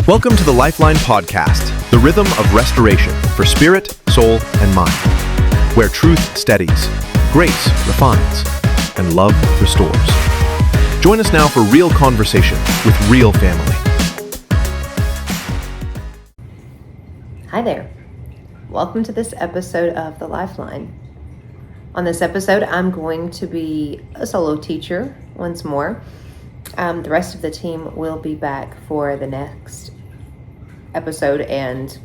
Welcome to the Lifeline podcast, the rhythm of restoration for spirit, soul, and mind, where truth steadies, grace refines, and love restores. Join us now for real conversation with real family. Hi there. Welcome to this episode of the Lifeline. On this episode, I'm going to be a solo teacher once more. The rest of the team will be back for the next episode and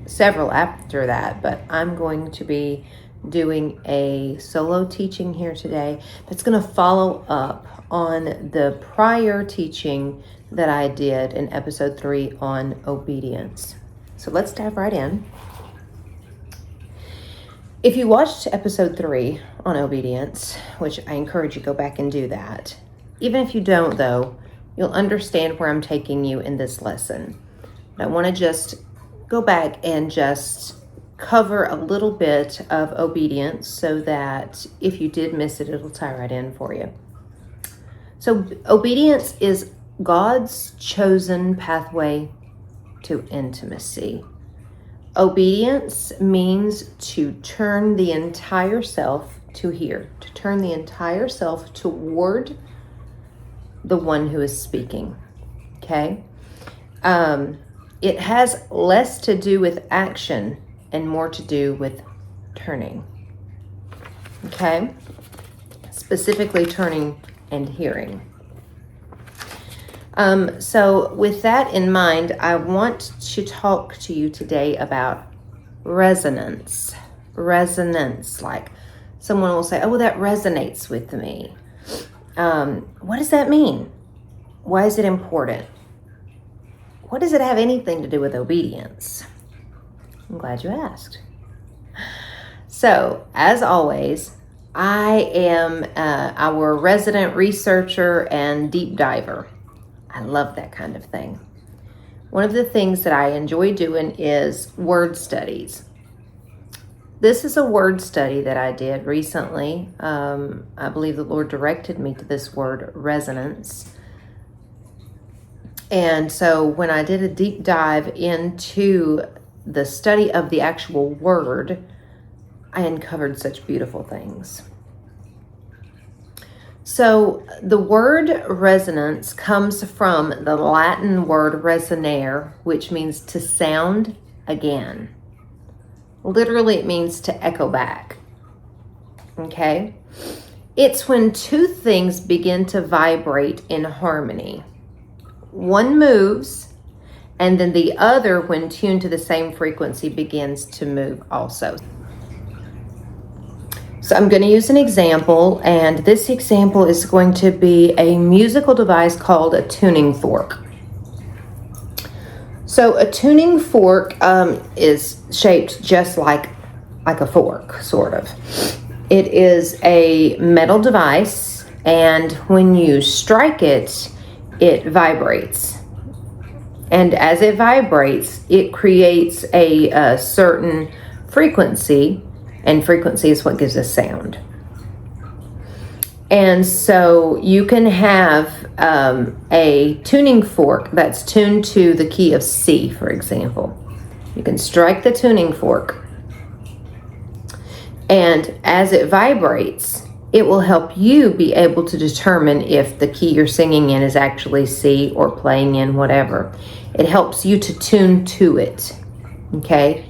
several after that, but I'm going to be doing a solo teaching here today that's going to follow up on the prior teaching that I did in episode 3 on obedience. So let's dive right in. If you watched episode 3 on obedience, which I encourage you to go back and do that, even if you don't though, you'll understand where I'm taking you in this lesson. I want to just go back and just cover a little bit of obedience so that if you did miss it, it'll tie right in for you. So obedience is God's chosen pathway to intimacy. Obedience means to turn the entire self to here, to turn the entire self toward the one who is speaking. Okay? It has less to do with action and more to do with turning. Okay? Specifically turning and hearing. So with that in mind, I want to talk to you today about resonance. Resonance, like someone will say, oh, well, that resonates with me. What does that mean? Why is it important? What does it have anything to do with obedience? I'm glad you asked. So, as always, I am our resident researcher and deep diver. I love that kind of thing. One of the things that I enjoy doing is word studies. This is a word study that I did recently. I believe the Lord directed me to this word, resonance. And so when I did a deep dive into the study of the actual word, I uncovered such beautiful things. So the word resonance comes from the Latin word resonare, which means to sound again. Literally, it means to echo back. Okay? It's when two things begin to vibrate in harmony. One moves, and then the other, when tuned to the same frequency, begins to move also. So I'm going to use an example, and this example is going to be a musical device called a tuning fork. So a tuning fork is shaped just like a fork, sort of. It is a metal device, and when you strike it, it vibrates. And as it vibrates, it creates a certain frequency, and frequency is what gives us sound. And so you can have a tuning fork that's tuned to the key of C, for example. You can strike the tuning fork, and as it vibrates, it will help you be able to determine if the key you're singing in is actually C or playing in whatever. It helps you to tune to it, okay?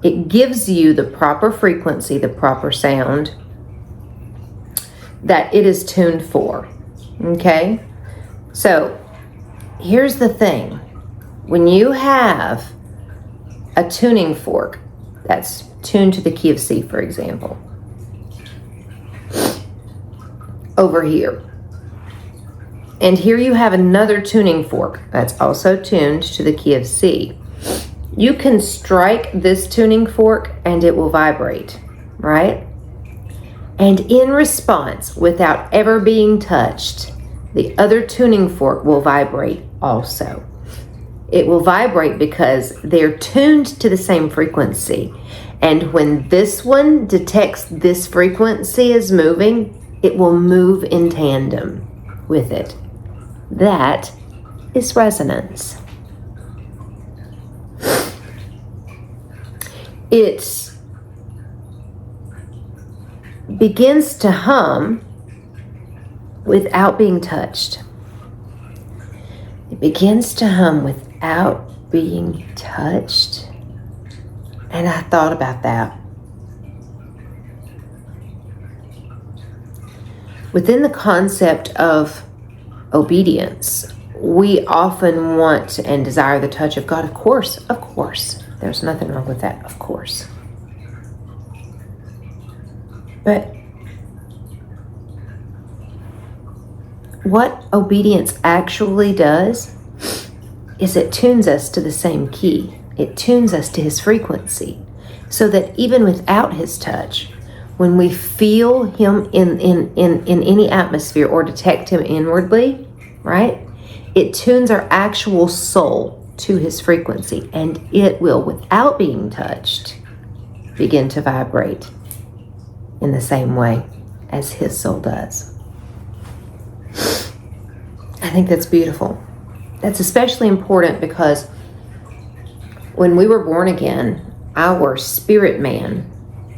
It gives you the proper frequency, the proper sound that it is tuned for, okay? So here's the thing. When you have a tuning fork that's tuned to the key of C, for example, over here, and here you have another tuning fork that's also tuned to the key of C. You can strike this tuning fork and it will vibrate, right? And in response, without ever being touched, the other tuning fork will vibrate also. It will vibrate because they're tuned to the same frequency. And when this one detects this frequency is moving, it will move in tandem with it. That is resonance. it begins to hum without being touched. It begins to hum without being touched. And I thought about that. Within the concept of obedience, we often want and desire the touch of God. Of course. There's nothing wrong with that, of course. But what obedience actually does is it tunes us to the same key. It tunes us to his frequency, so that even without his touch, when we feel him in any atmosphere or detect him inwardly, right? It tunes our actual soul to his frequency, and it will, without being touched, begin to vibrate in the same way as his soul does. I think that's beautiful. That's especially important because when we were born again, our spirit man,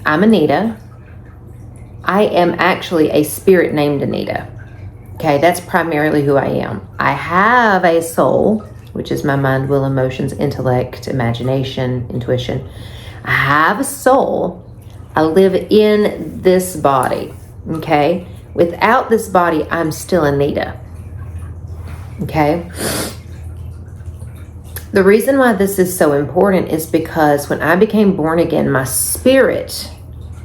I'm Anita. I am actually a spirit named Anita. Okay, that's primarily who I am. I have a soul, which is my mind, will, emotions, intellect, imagination, intuition. I have a soul. I live in this body. Okay, without this body, I'm still Anita. Okay. The reason why this is so important is because when I became born again, my spirit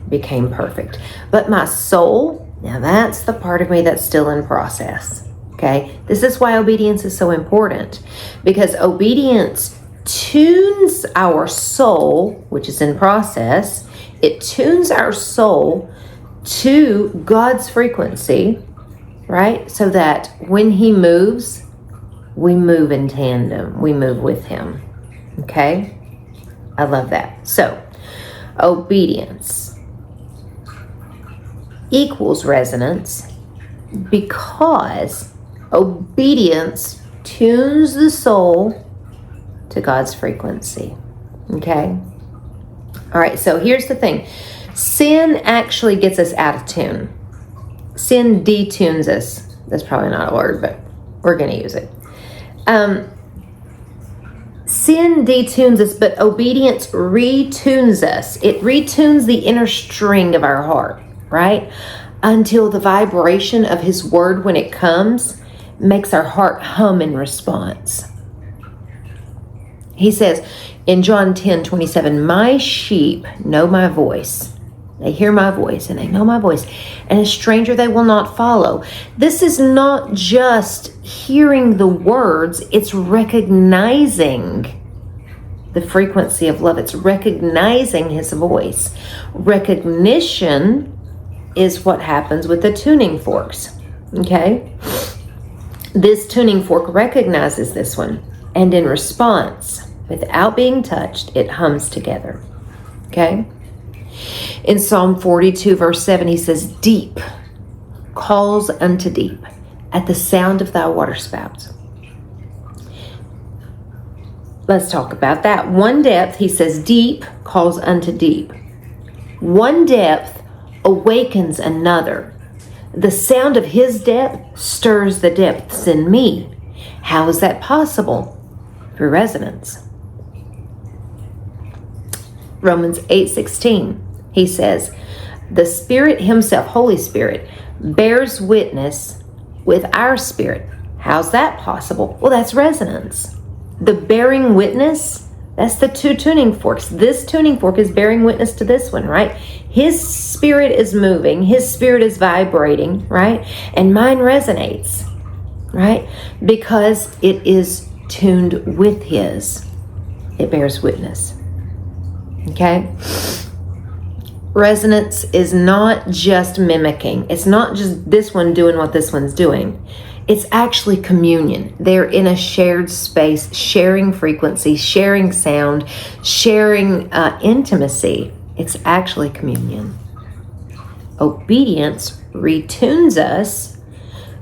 became perfect. But my soul, now that's the part of me that's still in process. Okay? This is why obedience is so important. Because obedience tunes our soul, which is in process. It tunes our soul to God's frequency, right? So that when he moves, we move in tandem. We move with him. Okay? I love that. So, obedience equals resonance because obedience tunes the soul to God's frequency. Okay? All right, so here's the thing. Sin actually gets us out of tune. Sin detunes us. That's probably not a word, but we're going to use it. Sin detunes us, but obedience retunes us. It retunes the inner string of our heart, right? Until the vibration of his word, when it comes, makes our heart hum in response. He says in John 10:27, my sheep know my voice. They hear my voice and they know my voice, and a stranger they will not follow. This is not just hearing the words, it's recognizing the frequency of love. It's recognizing his voice. Recognition is what happens with the tuning forks, okay? This tuning fork recognizes this one, and in response, without being touched, it hums together, okay? In Psalm 42, verse 7, he says, deep calls unto deep at the sound of thy waterspouts. Let's talk about that. One depth, he says, deep calls unto deep. One depth awakens another. The sound of his depth stirs the depths in me. How is that possible? Through resonance. Romans 8:16, he says, the Spirit himself, Holy Spirit, bears witness with our spirit. How's that possible? Well, that's resonance. The bearing witness, that's the two tuning forks. This tuning fork is bearing witness to this one, right? His spirit is moving. His spirit is vibrating, right? And mine resonates, right? Because it is tuned with his. It bears witness. Okay? Resonance is not just mimicking. It's not just this one doing what this one's doing. It's actually communion. They're in a shared space, sharing frequency, sharing sound, sharing intimacy. It's actually communion. Obedience retunes us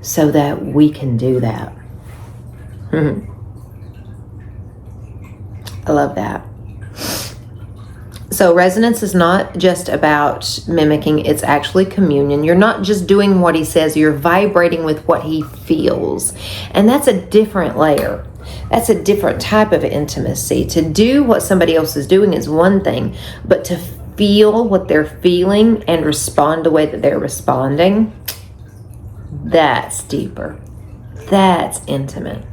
so that we can do that. I love that. So So resonance is not just about mimicking, it's actually communion. You're not just doing what he says, you're vibrating with what he feels. And that's a different layer. That's a different type of intimacy. To do what somebody else is doing is one thing, but to feel what they're feeling and respond the way that they're responding, that's deeper. That's intimate.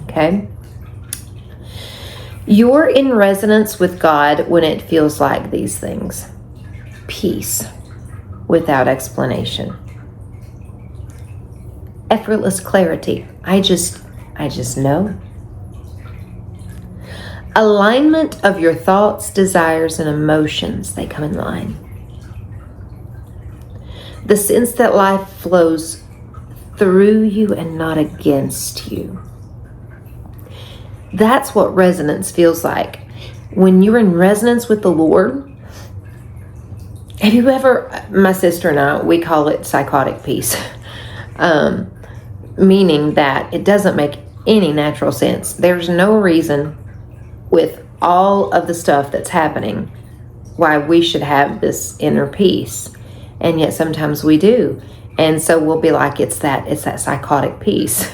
Okay? You're in resonance with God when it feels like these things. Peace without explanation. Effortless clarity. I just know. Alignment of your thoughts, desires, and emotions. They come in line. The sense that life flows through you and not against you. That's what resonance feels like. When you're in resonance with the Lord, have you ever, my sister and I, we call it psychotic peace. Meaning that it doesn't make any natural sense. There's no reason with all of the stuff that's happening why we should have this inner peace. And yet sometimes we do. And so we'll be like, it's that psychotic peace.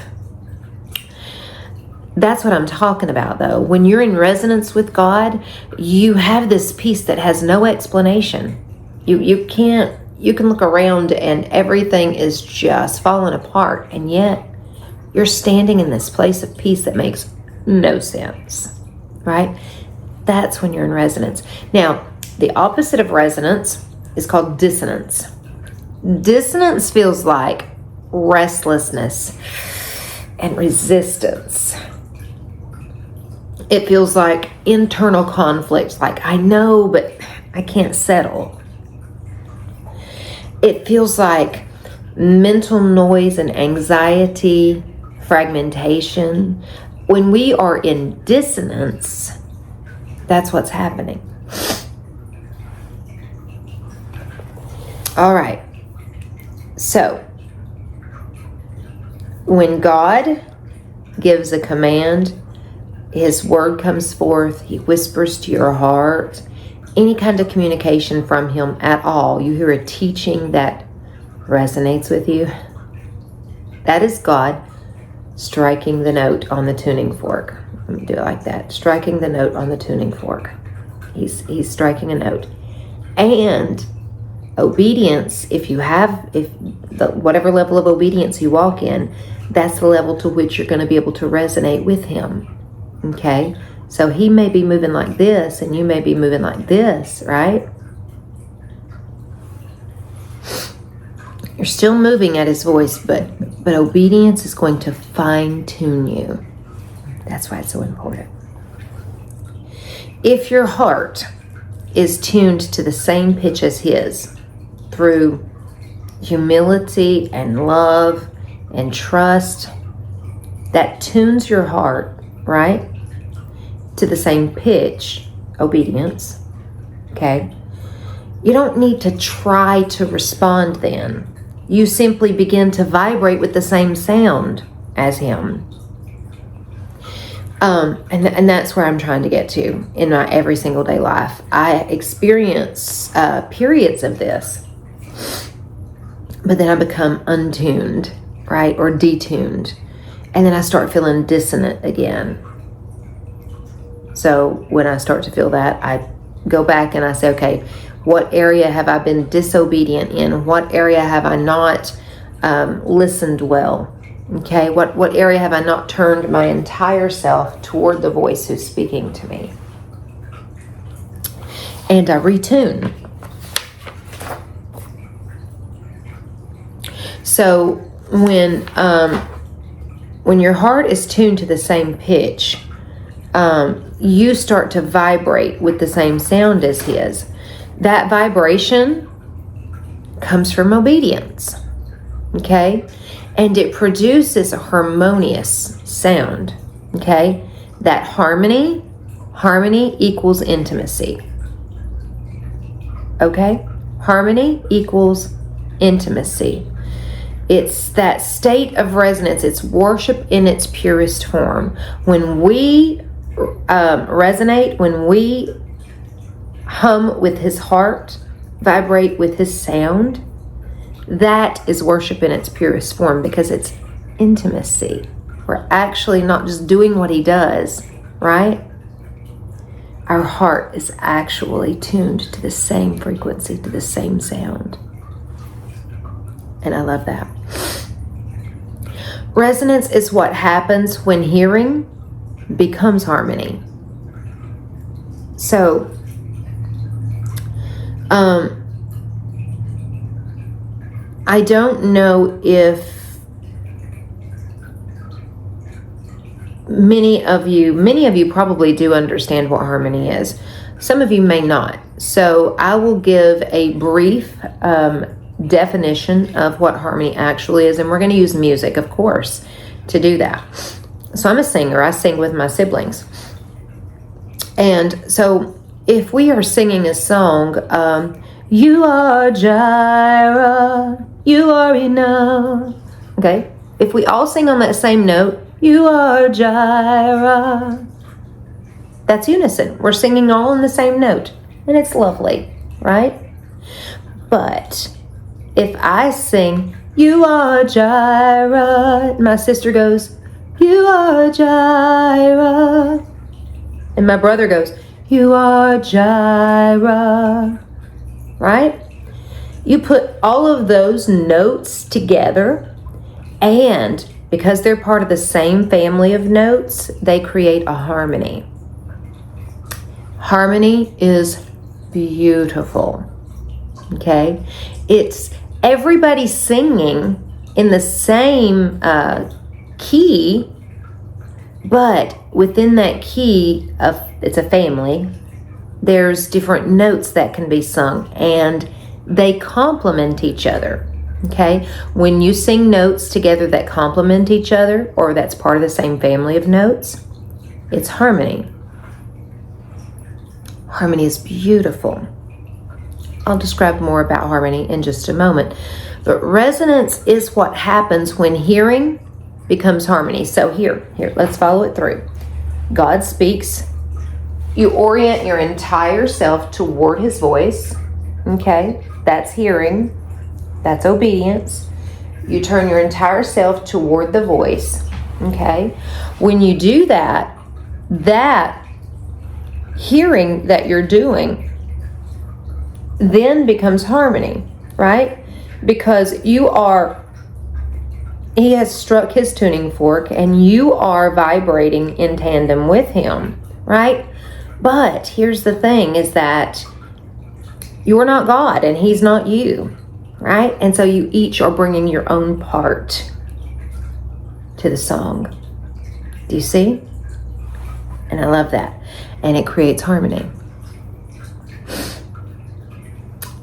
That's what I'm talking about, though. When you're in resonance with God, you have this peace that has no explanation. You can look around and everything is just falling apart, and yet you're standing in this place of peace that makes no sense, right? That's when you're in resonance. Now, the opposite of resonance is called dissonance. Dissonance feels like restlessness and resistance. It feels like internal conflict, like I know, but I can't settle. It feels like mental noise and anxiety, fragmentation. When we are in dissonance, that's what's happening. All right. So, when God gives a command, his word comes forth, he whispers to your heart, any kind of communication from him at all, you hear a teaching that resonates with you, that is God striking the note on the tuning fork. Let me do it like that. Striking the note on the tuning fork. He's striking a note. And obedience, whatever level of obedience you walk in, that's the level to which you're going to be able to resonate with him. Okay? So he may be moving like this and you may be moving like this, right? You're still moving at his voice, but obedience is going to fine-tune you. That's why it's so important. If your heart is tuned to the same pitch as his through humility and love and trust, that tunes your heart, right, to the same pitch, obedience, okay? You don't need to try to respond then. You simply begin to vibrate with the same sound as him. And that's where I'm trying to get to in my every single day life. I experience periods of this, but then I become untuned, right, or detuned, and then I start feeling dissonant again. So when I start to feel that, I go back and I say, okay, what area have I been disobedient in? What area have I not listened well? Okay, what area have I not turned my entire self toward the voice who's speaking to me? And I retune. So when your heart is tuned to the same pitch, you start to vibrate with the same sound as his. That vibration comes from obedience, okay? And it produces a harmonious sound, okay? That harmony equals intimacy, okay? Harmony equals intimacy. It's that state of resonance. It's worship in its purest form. When we resonate, when we hum with his heart, vibrate with his sound, that is worship in its purest form, because it's intimacy. We're actually not just doing what he does, right? Our heart is actually tuned to the same frequency, to the same sound. And I love that. Resonance is what happens when hearing becomes harmony. So, I don't know if many of you probably do understand what harmony is. Some of you may not. So I will give a brief definition of what harmony actually is, and we're going to use music, of course, to do that. So I'm a singer. I sing with my siblings. And so if we are singing a song, you are Jireh, you are enough. Okay? If we all sing on that same note, you are Jireh, that's unison. We're singing all on the same note, and it's lovely, right? But if I sing, you are Jireh, my sister goes, you are Jireh, and my brother goes, you are Jireh, right? You put all of those notes together, and because they're part of the same family of notes, they create a harmony. Harmony is beautiful, okay? It's everybody singing in the same key, but within that key, it's a family, there's different notes that can be sung, and they complement each other. Okay, when you sing notes together that complement each other, or that's part of the same family of notes, it's harmony. Harmony is beautiful. I'll describe more about harmony in just a moment. But resonance is what happens when hearing becomes harmony. So here, let's follow it through. God speaks. You orient your entire self toward his voice. Okay, that's hearing. That's obedience. You turn your entire self toward the voice. Okay? When you do that, that hearing that you're doing then becomes harmony, right? Because he has struck his tuning fork and you are vibrating in tandem with him, right? But here's the thing, is that you're not God and he's not you. Right? And so you each are bringing your own part to the song. Do you see? And I love that. And it creates harmony.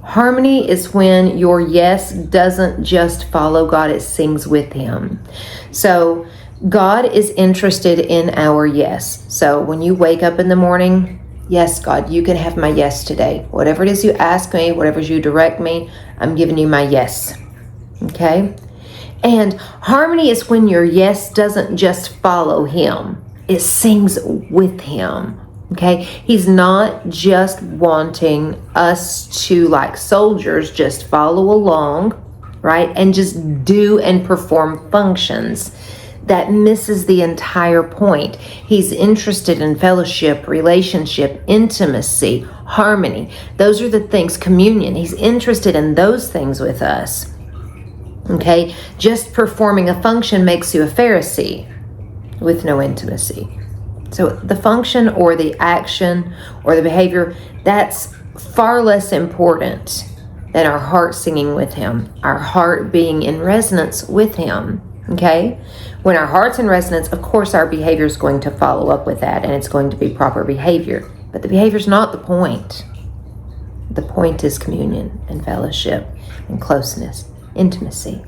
Harmony is when your yes doesn't just follow God, it sings with him. So God is interested in our yes. So when you wake up in the morning, yes, God, you can have my yes today. Whatever it is you ask me, whatever you direct me, I'm giving you my yes. Okay? And harmony is when your yes doesn't just follow him. It sings with him. Okay? He's not just wanting us to, like soldiers, just follow along, right? And just do and perform functions. That misses the entire point. He's interested in fellowship, relationship, intimacy, harmony. Those are the things, communion. He's interested in those things with us. Okay? Just performing a function makes you a Pharisee with no intimacy. So the function or the action or the behavior, that's far less important than our heart singing with him, our heart being in resonance with him. Okay? When our heart's in resonance, of course our behavior is going to follow up with that, and it's going to be proper behavior. But the behavior is not the point. The point is communion and fellowship and closeness, intimacy,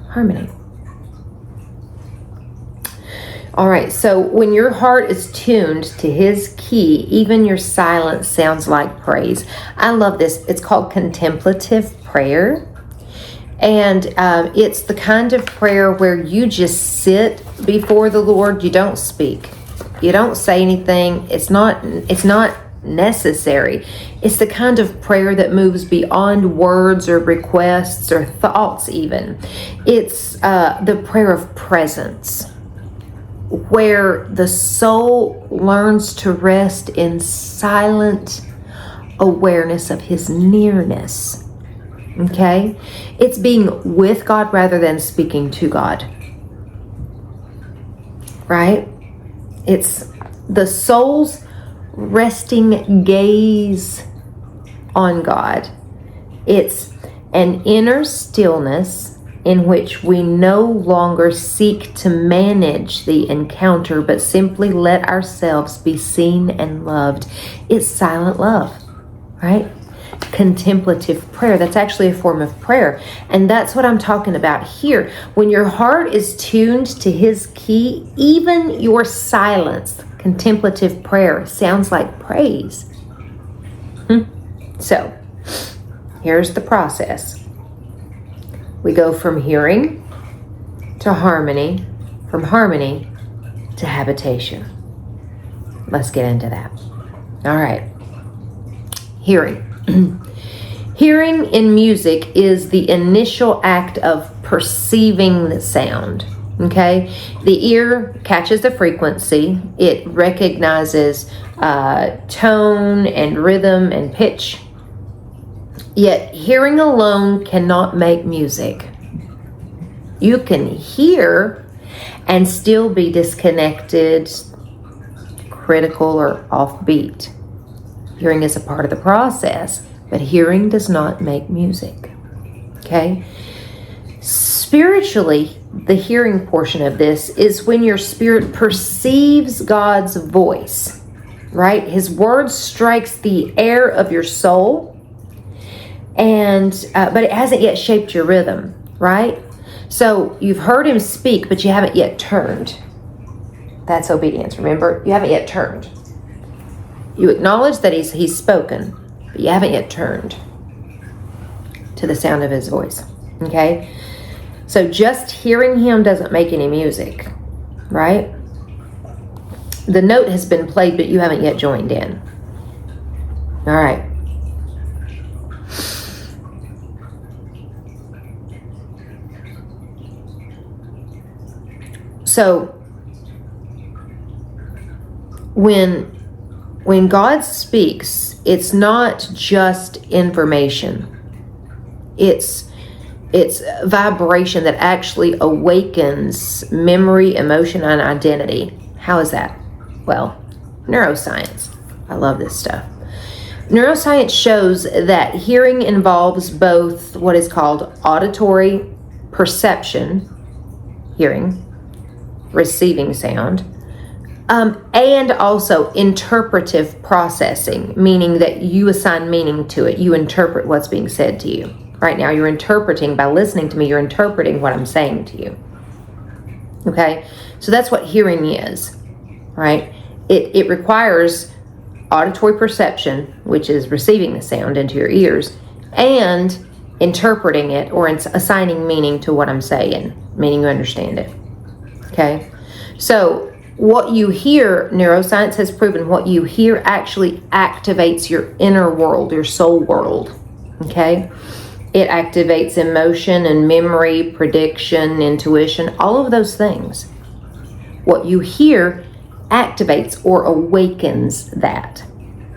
harmony. All right, so when your heart is tuned to his key, even your silence sounds like praise. I love this. It's called contemplative prayer. And it's the kind of prayer where you just sit before the Lord. You don't speak. You don't say anything. It's not necessary. It's the kind of prayer that moves beyond words or requests or thoughts even. It's the prayer of presence, where the soul learns to rest in silent awareness of his nearness. Okay? It's being with God rather than speaking to God. Right? It's the soul's resting gaze on God. It's an inner stillness in which we no longer seek to manage the encounter, but simply let ourselves be seen and loved. It's silent love, right? Contemplative prayer. That's actually a form of prayer. And that's what I'm talking about here. When your heart is tuned to his key, even your silence, contemplative prayer, sounds like praise. So, here's the process. We go from hearing to harmony, from harmony to habitation. Let's get into that. All right. Hearing. Hearing in music is the initial act of perceiving the sound. Okay? The ear catches the frequency. It recognizes tone and rhythm and pitch. Yet hearing alone cannot make music. You can hear and still be disconnected, critical, or offbeat. Hearing is a part of the process, but hearing does not make music. Okay? Spiritually, the hearing portion of this is when your spirit perceives God's voice, right? His word strikes the air of your soul, and but it hasn't yet shaped your rhythm, right? So you've heard him speak, but you haven't yet turned. That's obedience, remember? You haven't yet turned. You acknowledge that he's spoken, but you haven't yet turned to the sound of his voice, okay? So just hearing him doesn't make any music, right? The note has been played, but you haven't yet joined in. All right. So when God speaks, it's not just information. It's vibration that actually awakens memory, emotion, and identity. How is that? Well, neuroscience. I love this stuff. Neuroscience shows that hearing involves both what is called auditory perception, hearing, receiving sound, and also interpretive processing, meaning that you assign meaning to it. You interpret what's being said to you. Right now, you're interpreting, by listening to me, you're interpreting what I'm saying to you. Okay? So that's what hearing is, right? It requires auditory perception, which is receiving the sound into your ears, and interpreting it or assigning meaning to what I'm saying, meaning you understand it. Okay? So what you hear, neuroscience has proven, what you hear actually activates your inner world, your soul world. Okay? It activates emotion and memory, prediction, intuition, all of those things. What you hear activates or awakens that.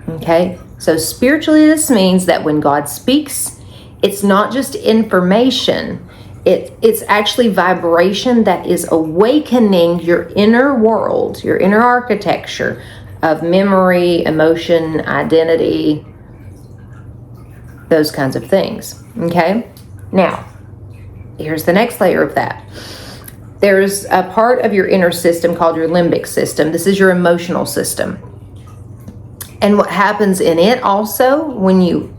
Okay? So spiritually, this means that when God speaks, it's not just information. It's actually vibration that is awakening your inner world, your inner architecture of memory, emotion, identity, those kinds of things. Okay? Now, here's the next layer of that. There's a part of your inner system called your limbic system. This is your emotional system. And what happens in it also when you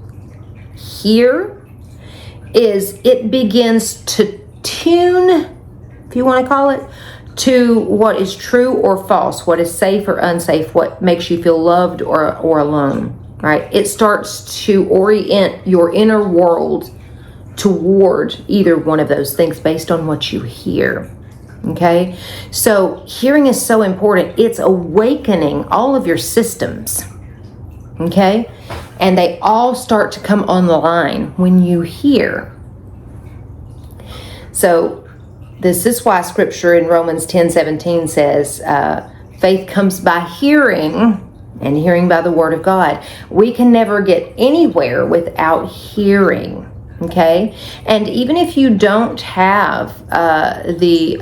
hear is it begins to tune, if you want to call it, to what is true or false, what is safe or unsafe, what makes you feel loved or alone, right? It starts to orient your inner world toward either one of those things based on what you hear. Okay? So hearing is so important. It's awakening all of your systems. Okay? And they all start to come on the line when you hear. So this is why scripture in Romans 10:17 says, faith comes by hearing, and hearing by the word of God. We can never get anywhere without hearing. Okay? And even if you don't have the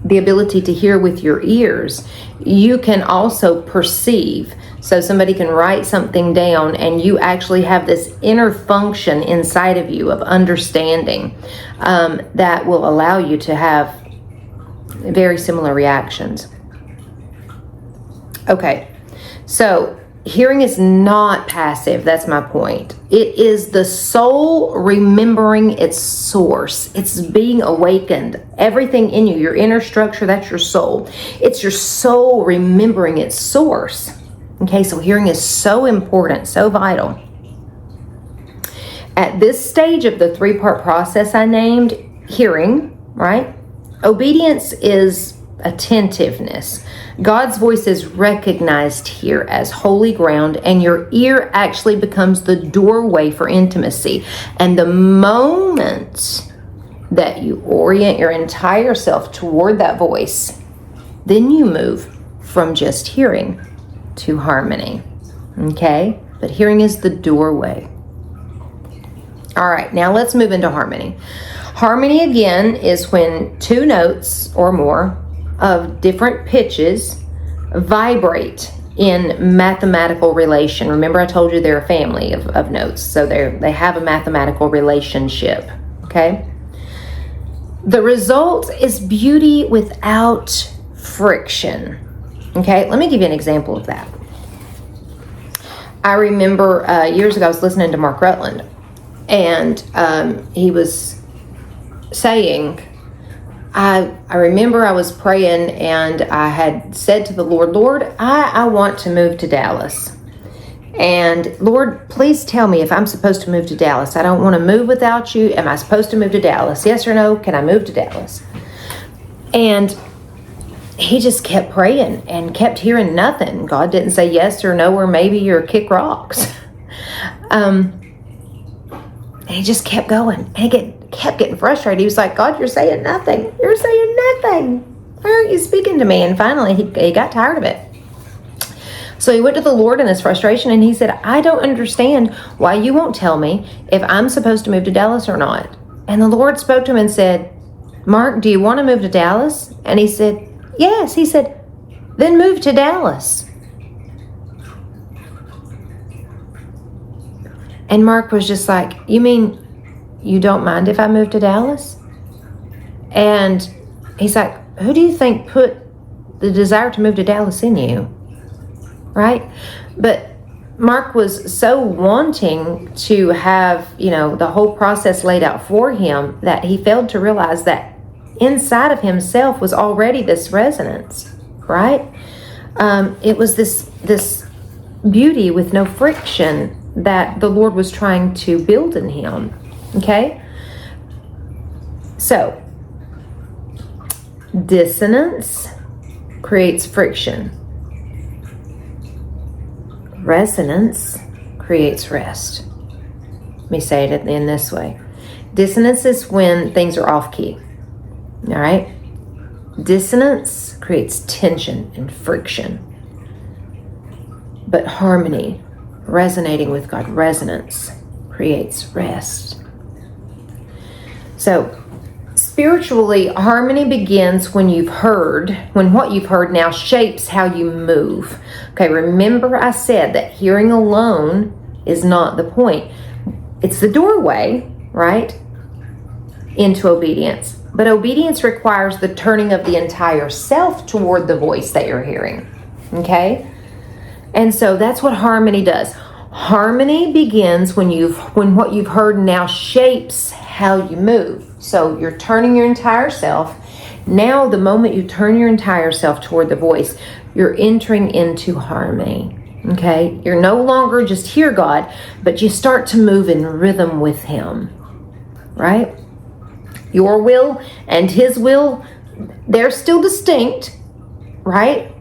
ability to hear with your ears, you can also perceive. So somebody can write something down and you actually have this inner function inside of you of understanding that will allow you to have very similar reactions. Okay, so hearing is not passive. That's my point. It is the soul remembering its source. It's being awakened. Everything in you, your inner structure, that's your soul. It's your soul remembering its source. Okay, so hearing is so important, so vital. At this stage of the 3-part process I named, hearing, right? Obedience is attentiveness. God's voice is recognized here as holy ground, and your ear actually becomes the doorway for intimacy. And the moment that you orient your entire self toward that voice, then you move from just hearing to harmony. Okay? But hearing is the doorway. All right, now let's move into harmony. Harmony, again, is when 2 notes or more of different pitches vibrate in mathematical relation. Remember, I told you they're a family of notes, so they have a mathematical relationship. Okay? The result is beauty without friction. Okay, let me give you an example of that. I remember years ago I was listening to Mark Rutland, and he was saying, I remember I was praying and I had said to the Lord, I want to move to Dallas. And Lord, please tell me if I'm supposed to move to Dallas. I don't want to move without you. Am I supposed to move to Dallas? Yes or no? Can I move to Dallas? And he just kept praying and kept hearing nothing. God didn't say yes or no or maybe or kick rocks. And he just kept going. And he kept getting frustrated. He was like, God, you're saying nothing. You're saying nothing. Why aren't you speaking to me? And finally, he got tired of it. So he went to the Lord in his frustration and he said, I don't understand why you won't tell me if I'm supposed to move to Dallas or not. And the Lord spoke to him and said, Mark, do you want to move to Dallas? And he said, yes. He said, then move to Dallas. And Mark was just like, you mean you don't mind if I move to Dallas? And he's like, who do you think put the desire to move to Dallas in you? Right? But Mark was so wanting to have, the whole process laid out for him that he failed to realize that inside of himself was already this resonance, right? It was this beauty with no friction that the Lord was trying to build in him. Okay? So, dissonance creates friction. Resonance creates rest. Let me say it in this way. Dissonance is when things are off key. All right? Dissonance creates tension and friction. But harmony, resonating with God, resonance creates rest. So, spiritually, harmony begins when what you've heard now shapes how you move. Okay, remember I said that hearing alone is not the point. It's the doorway, right, into obedience. But obedience requires the turning of the entire self toward the voice that you're hearing. Okay? And so that's what harmony does. Harmony begins when what you've heard now shapes how you move. So you're turning your entire self. Now, the moment you turn your entire self toward the voice, you're entering into harmony. Okay? You're no longer just hear God, but you start to move in rhythm with Him. Right? Your will and His will, they're still distinct. Right?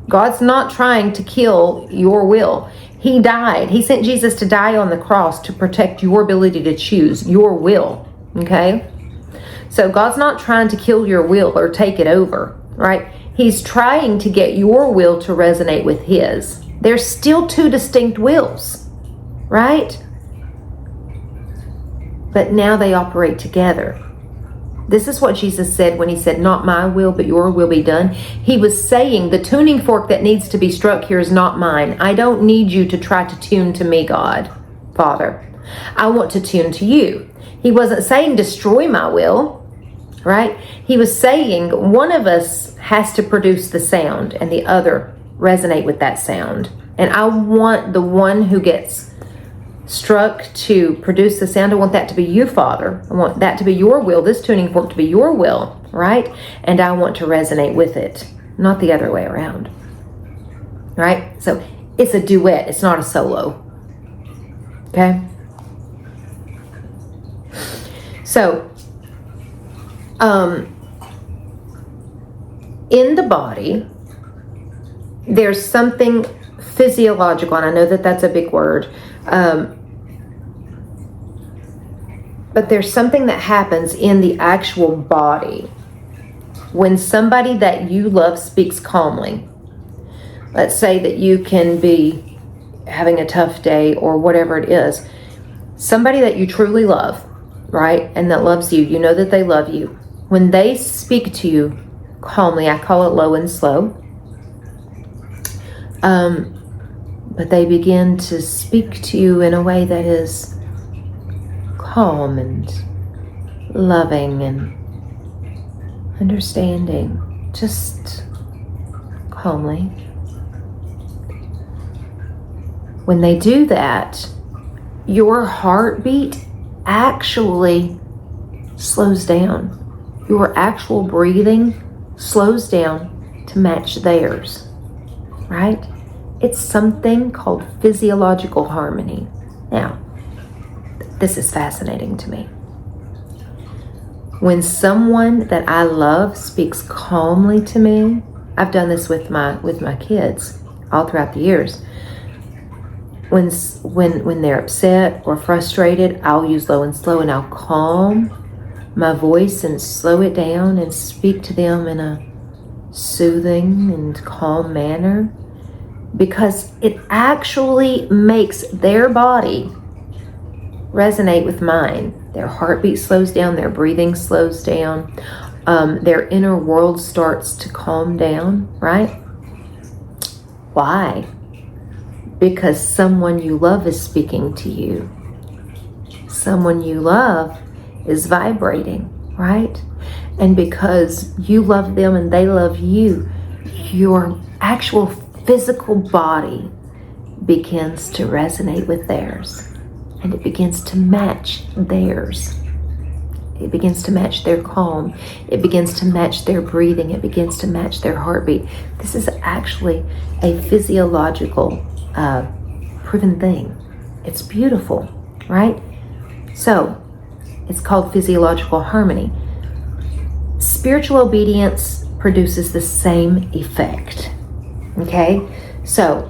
God's not trying to kill your will. He died. He sent Jesus to die on the cross to protect your ability to choose, your will. Okay? So God's not trying to kill your will or take it over, right? He's trying to get your will to resonate with His. There's still two distinct wills, right? But now they operate together. This is what Jesus said when He said, not my will, but your will be done. He was saying the tuning fork that needs to be struck here is not mine. I don't need you to try to tune to me, God, Father. I want to tune to you. He wasn't saying destroy my will, right? He was saying one of us has to produce the sound and the other resonate with that sound. And I want the one who gets struck to produce the sound. I want that to be you, Father. I want that to be your will, this tuning fork to be your will, right? And I want to resonate with it, not the other way around, right? So it's a duet. It's not a solo, okay? So, in the body, there's something physiological, and I know that that's a big word, but there's something that happens in the actual body when somebody that you love speaks calmly. Let's say that you can be having a tough day or whatever it is. Somebody that you truly love, right, and that loves you, you know that they love you. When they speak to you calmly, I call it low and slow, but they begin to speak to you in a way that is calm and loving and understanding, just calmly. When they do that, your heartbeat actually slows down. Your actual breathing slows down to match theirs, right? It's something called physiological harmony. Now, this is fascinating to me. When someone that I love speaks calmly to me, I've done this with my kids all throughout the years. When they're upset or frustrated, I'll use low and slow, and I'll calm my voice and slow it down and speak to them in a soothing and calm manner, because it actually makes their body resonate with mine. Their heartbeat slows down, their breathing slows down, their inner world starts to calm down, right? Why? Because someone you love is speaking to you. Someone you love is vibrating, right? And because you love them and they love you, your actual physical body begins to resonate with theirs. And it begins to match theirs. It begins to match their calm. It begins to match their breathing. It begins to match their heartbeat. This is actually a physiological proven thing. It's beautiful, right? So, it's called physiological harmony. Spiritual obedience produces the same effect. Okay? So,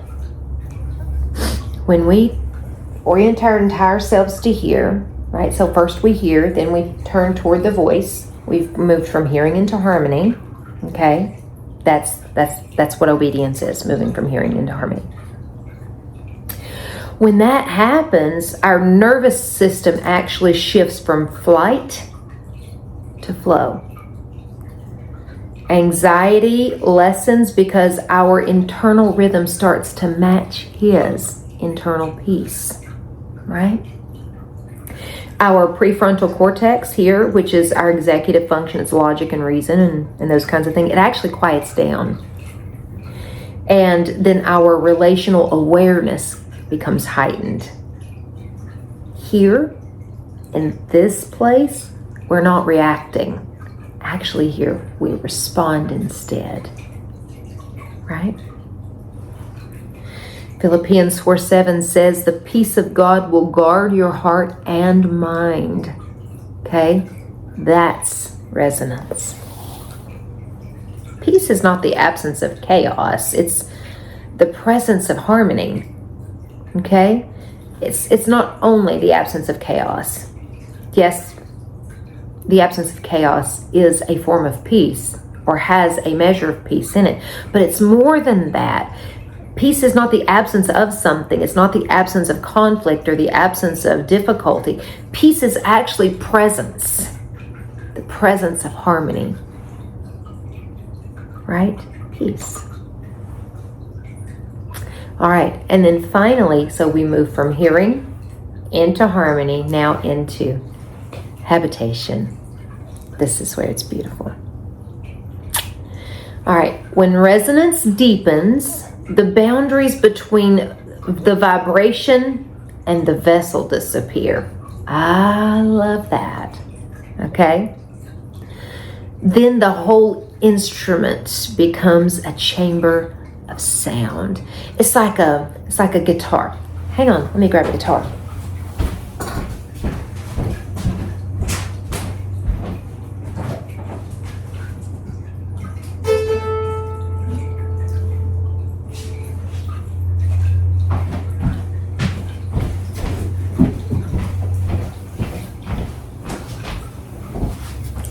when we orient our entire selves to hear, right? So first we hear, then we turn toward the voice. We've moved from hearing into harmony. Okay? That's what obedience is, moving from hearing into harmony. When that happens, our nervous system actually shifts from flight to flow. Anxiety lessens because our internal rhythm starts to match His internal peace, right? Our prefrontal cortex here, which is our executive function, it's logic and reason and those kinds of things, it actually quiets down. And then our relational awareness becomes heightened. Here, in this place, we're not reacting. Actually, here we respond instead, right? Philippians 4:7 says, the peace of God will guard your heart and mind. Okay? That's resonance. Peace is not the absence of chaos. It's the presence of harmony. Okay? It's not only the absence of chaos. Yes, the absence of chaos is a form of peace, or has a measure of peace in it, but it's more than that. Peace is not the absence of something. It's not the absence of conflict or the absence of difficulty. Peace is actually presence, the presence of harmony, right? Peace. All right, and then finally, so we move from hearing into harmony, now into habitation. This is where it's beautiful. All right, when resonance deepens, the boundaries between the vibration and the vessel disappear. I love that. Okay? Then the whole instrument becomes a chamber of sound. It's like a guitar. Hang on, let me grab a guitar.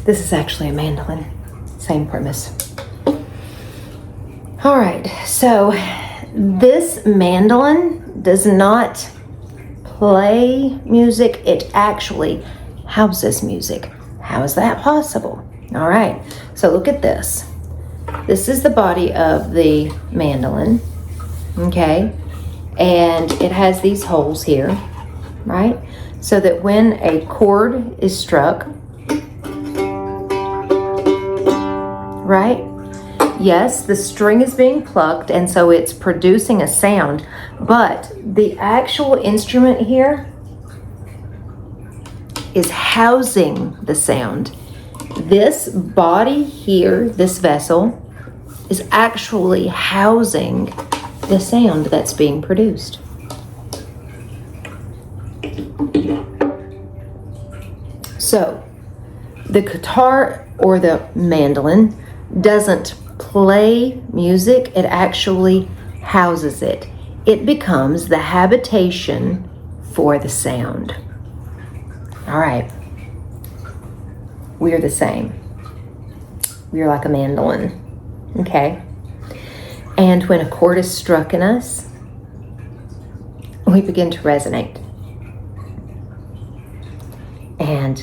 This is actually a mandolin. Same premise. All right, so this mandolin does not play music. It actually houses music. How is that possible? All right, so look at this. This is the body of the mandolin, okay? And it has these holes here, right? So that when a chord is struck, right? Yes, the string is being plucked, and so it's producing a sound, but the actual instrument here is housing the sound. This body here, this vessel, is actually housing the sound that's being produced. So, the guitar or the mandolin doesn't play music, it actually houses it. It becomes the habitation for the sound. All right. We are the same. We are like a mandolin, okay? And when a chord is struck in us, we begin to resonate. And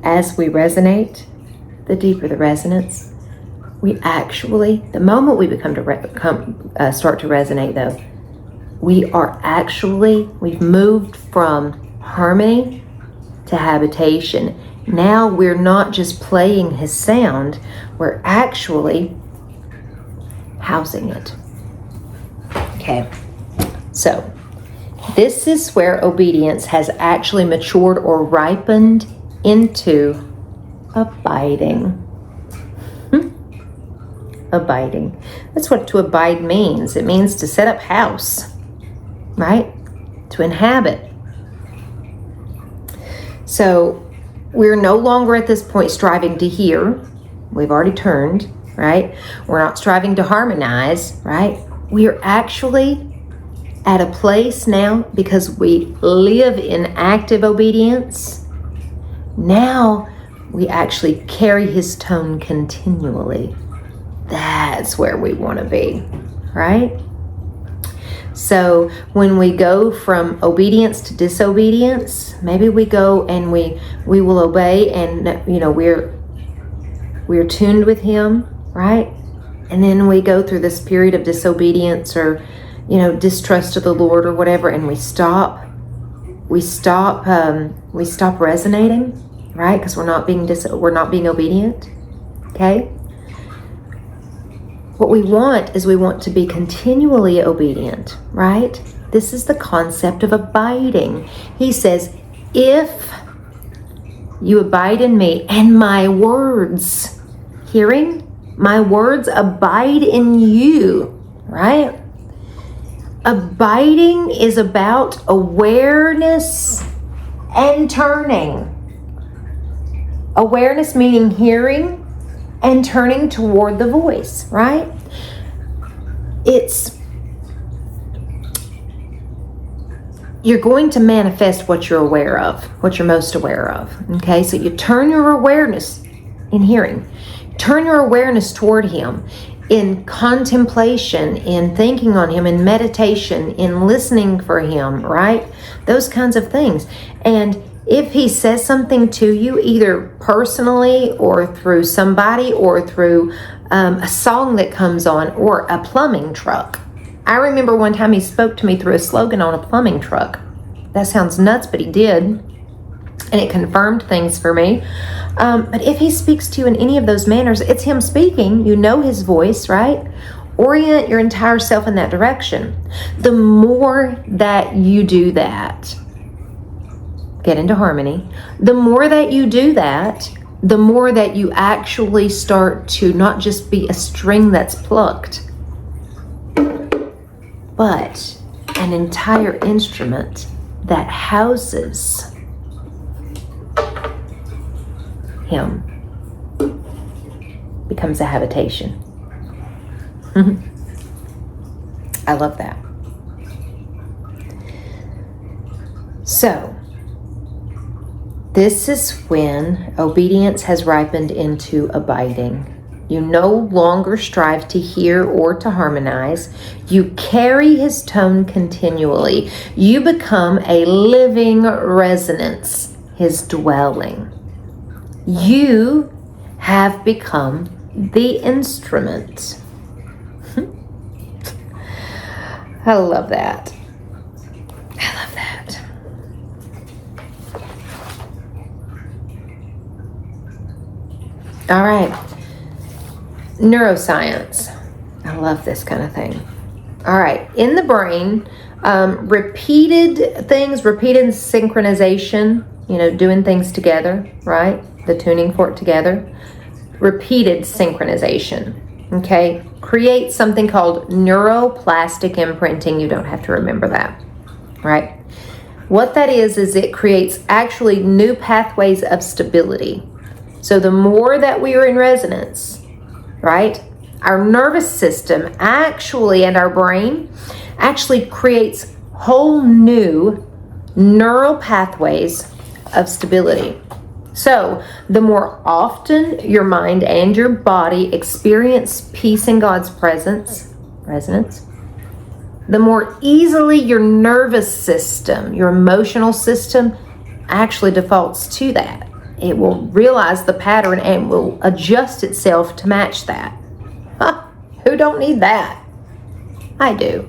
as we resonate, the deeper the resonance, we actually, the moment we start to resonate though, we've moved from harmony to habitation. Now we're not just playing his sound, we're actually housing it. Okay, so this is where obedience has actually matured or ripened into abiding. Abiding. That's what to abide means. It means to set up house, right? To inhabit. So we're no longer at this point striving to hear. We've already turned, right? We're not striving to harmonize, right? We are actually at a place now, because we live in active obedience. Now we actually carry his tone continually. That's where we want to be, right? So when we go from obedience to disobedience, maybe we go and we will obey, and we're tuned with him, right? And then we go through this period of disobedience or distrust of the Lord or whatever, and we stop resonating, right? Because we're not being obedient. Okay. What we want is to be continually obedient, right? This is the concept of abiding. He says, if you abide in me and my words, hearing, my words abide in you, right? Abiding is about awareness and turning. Awareness meaning hearing, and turning toward the voice, right? It's you're going to manifest what you're aware of, what you're most aware of. Okay, so you turn your awareness in hearing, turn your awareness toward Him in contemplation, in thinking on Him, in meditation, in listening for Him, right? Those kinds of things. And if He says something to you, either personally or through somebody or through a song that comes on or a plumbing truck. I remember one time He spoke to me through a slogan on a plumbing truck. That sounds nuts, but He did. And it confirmed things for me. But if He speaks to you in any of those manners, it's Him speaking. You know His voice, right? Orient your entire self in that direction. The more that you do that, get into harmony. The more that you do that, the more that you actually start to not just be a string that's plucked, but an entire instrument that houses Him, becomes a habitation. I love that. So, this is when obedience has ripened into abiding. You no longer strive to hear or to harmonize. You carry His tone continually. You become a living resonance, His dwelling. You have become the instrument. I love that. I love that. All right. Neuroscience. I love this kind of thing. All right. In the brain, repeated things, repeated synchronization, doing things together, right? The tuning fork together. Repeated synchronization, okay? Creates something called neuroplastic imprinting. You don't have to remember that, right? What that is it creates actually new pathways of stability. So the more that we are in resonance, right? Our nervous system actually, and our brain actually creates whole new neural pathways of stability. So the more often your mind and your body experience peace in God's presence, resonance, the more easily your nervous system, your emotional system actually defaults to that. It will realize the pattern and will adjust itself to match that. Who don't need that? I do.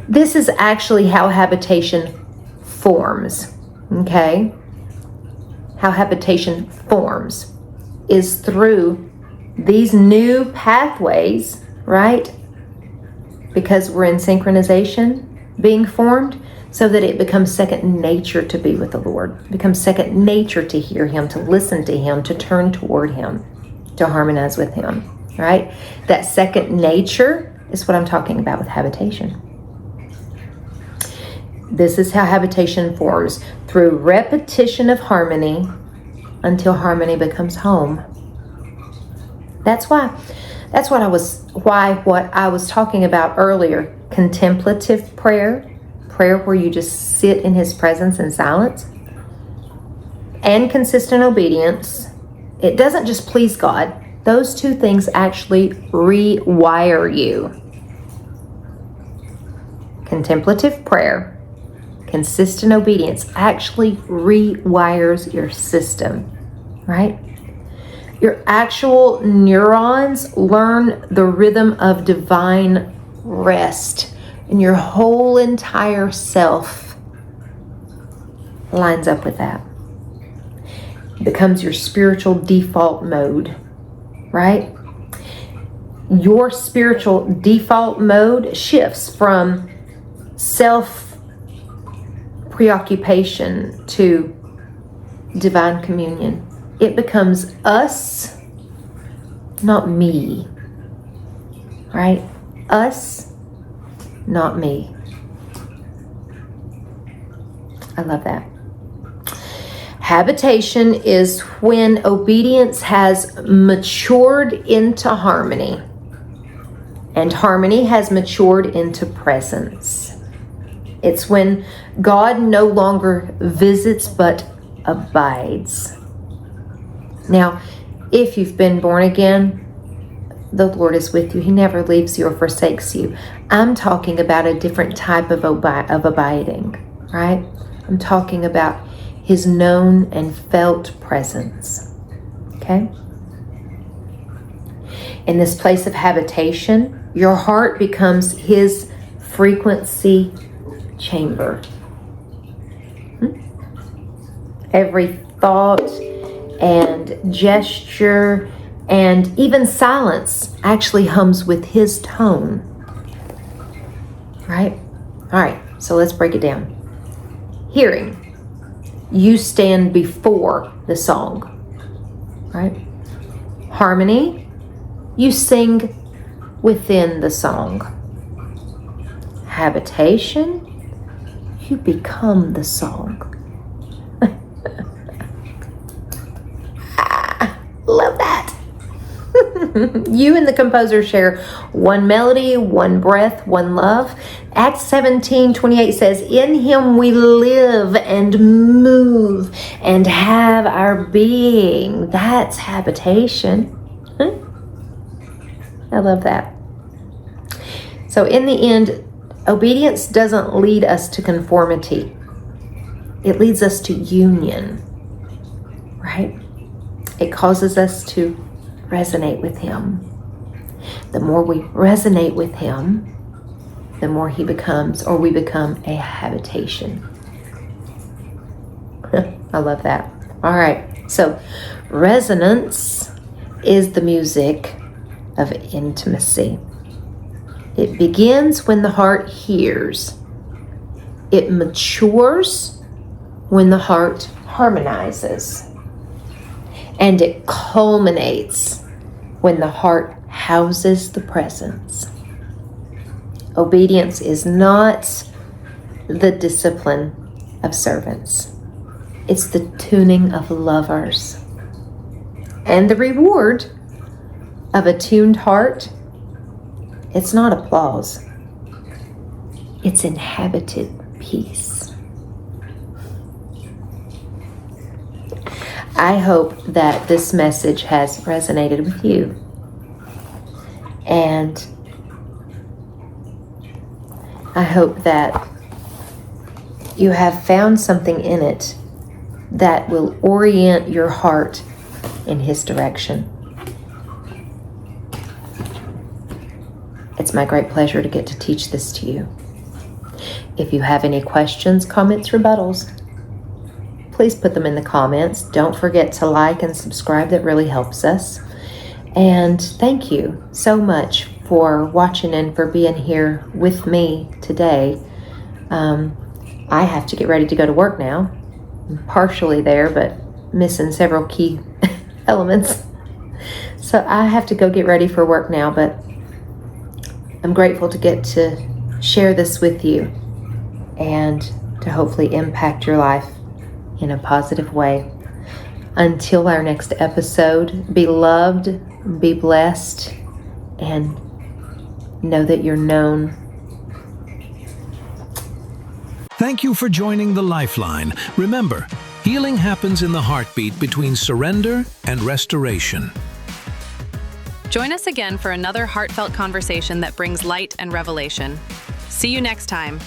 This is actually how habitation forms, okay? How habitation forms is through these new pathways, right? Because we're in synchronization being formed, so that it becomes second nature to be with the Lord. It becomes second nature to hear Him, to listen to Him, to turn toward Him, to harmonize with Him, right? That second nature is what I'm talking about with habitation. This is how habitation forms, through repetition of harmony until harmony becomes home. That's what I was talking about earlier, contemplative prayer where you just sit in His presence in silence, and consistent obedience. It doesn't just please God. Those two things actually rewire you. Contemplative prayer, consistent obedience actually rewires your system, right? Your actual neurons learn the rhythm of divine rest, and your whole entire self lines up with that. It becomes your spiritual default mode, right? Your spiritual default mode shifts from self-preoccupation to divine communion. It becomes us, not me, right? Us, not me. I love that. Habitation is when obedience has matured into harmony, and harmony has matured into presence. It's when God no longer visits but abides. Now, if you've been born again, the Lord is with you. He never leaves you or forsakes you. I'm talking about a different type of abiding, right? I'm talking about His known and felt presence, okay? In this place of habitation, your heart becomes His frequency chamber. Every thought and gesture and even silence actually hums with His tone. Right? All right, so let's break it down. Hearing. You stand before the song. Right? Harmony. You sing within the song. Habitation. You become the song. Love that. You and the composer share one melody, one breath, one love. Acts 17:28 says, in Him we live and move and have our being. That's habitation. I love that. So in the end, obedience doesn't lead us to conformity. It leads us to union, right? It causes us to resonate with Him. The more we resonate with Him, the more He becomes, or we become, a habitation. I love that. All right. So resonance is the music of intimacy. It begins when the heart hears. It matures when the heart harmonizes. And it culminates when the heart houses the presence. Obedience is not the discipline of servants. It's the tuning of lovers. And the reward of a tuned heart, it's not applause. It's inhabited peace. I hope that this message has resonated with you. And I hope that you have found something in it that will orient your heart in His direction. It's my great pleasure to get to teach this to you. If you have any questions, comments, rebuttals, please put them in the comments. Don't forget to like and subscribe. That really helps us. And thank you so much for watching and for being here with me today. I have to get ready to go to work now. I'm partially there, but missing several key elements. So I have to go get ready for work now, but I'm grateful to get to share this with you and to hopefully impact your life in a positive way. Until our next episode, be loved, be blessed, and know that you're known. Thank you for joining the Lifeline. Remember, healing happens in the heartbeat between surrender and restoration. Join us again for another heartfelt conversation that brings light and revelation. See you next time.